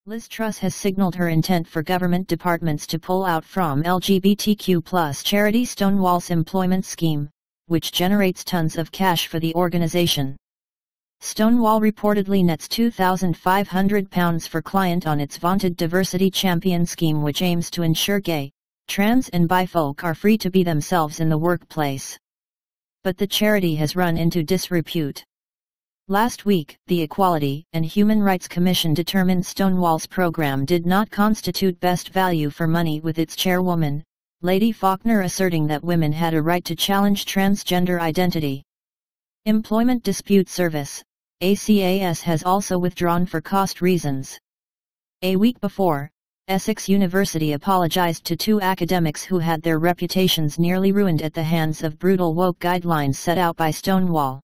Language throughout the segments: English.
Liz Truss has signaled her intent for government departments to pull out from LGBTQ+ charity Stonewall's employment scheme, which generates tons of cash for the organization. Stonewall reportedly nets £2,500 for client on its vaunted diversity champion scheme, which aims to ensure gay, trans and bi folk are free to be themselves in the workplace. But the charity has run into disrepute. Last week, the Equality and Human Rights Commission determined Stonewall's program did not constitute best value for money, with its chairwoman, Lady Falkner, asserting that women had a right to challenge transgender identity. Employment Dispute Service, ACAS, has also withdrawn for cost reasons. A week before, Essex University apologized to two academics who had their reputations nearly ruined at the hands of brutal woke guidelines set out by Stonewall.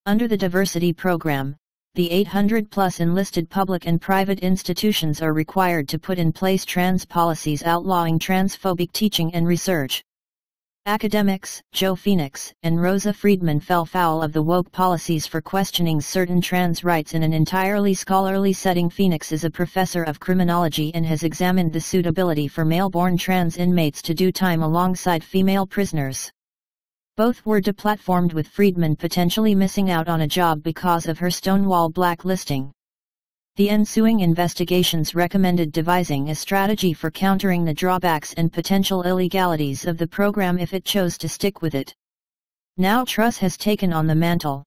Under the diversity program, the 800+ enlisted public and private institutions are required to put in place trans policies outlawing transphobic teaching and research. Academics Joe Phoenix and Rosa Friedman fell foul of the woke policies for questioning certain trans rights in an entirely scholarly setting. Phoenix is a professor of criminology and has examined the suitability for male-born trans inmates to do time alongside female prisoners. Both were deplatformed, with Friedman potentially missing out on a job because of her Stonewall blacklisting. The ensuing investigations recommended devising a strategy for countering the drawbacks and potential illegalities of the program if it chose to stick with it. Now Truss has taken on the mantle.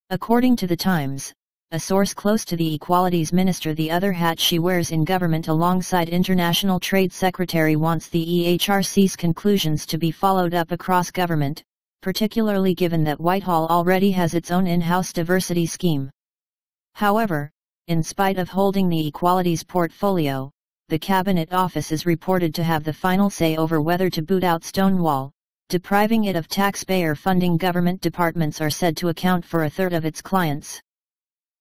According to The Times, a source close to the Equalities Minister, the other hat she wears in government alongside International Trade Secretary, wants the EHRC's conclusions to be followed up across government, particularly given that Whitehall already has its own in-house diversity scheme. However, in spite of holding the Equalities portfolio, the Cabinet Office is reported to have the final say over whether to boot out Stonewall, depriving it of taxpayer funding. Government departments are said to account for a third of its clients.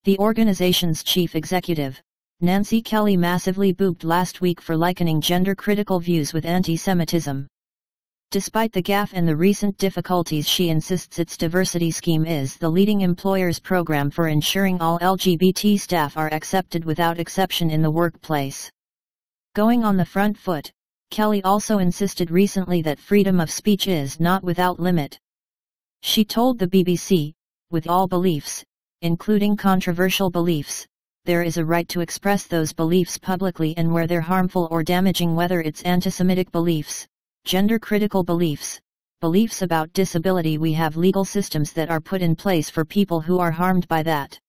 The organization's chief executive, Nancy Kelly, massively booed last week for likening gender-critical views with anti-Semitism. Despite the gaffe and the recent difficulties, she insists its diversity scheme is the leading employer's program for ensuring all LGBT staff are accepted without exception in the workplace. Going on the front foot, Kelly also insisted recently that freedom of speech is not without limit. She told the BBC, "With all beliefs, including controversial beliefs, there is a right to express those beliefs publicly, and where they're harmful or damaging, whether it's anti-Semitic beliefs, gender-critical beliefs, beliefs about disability, we have legal systems that are put in place for people who are harmed by that."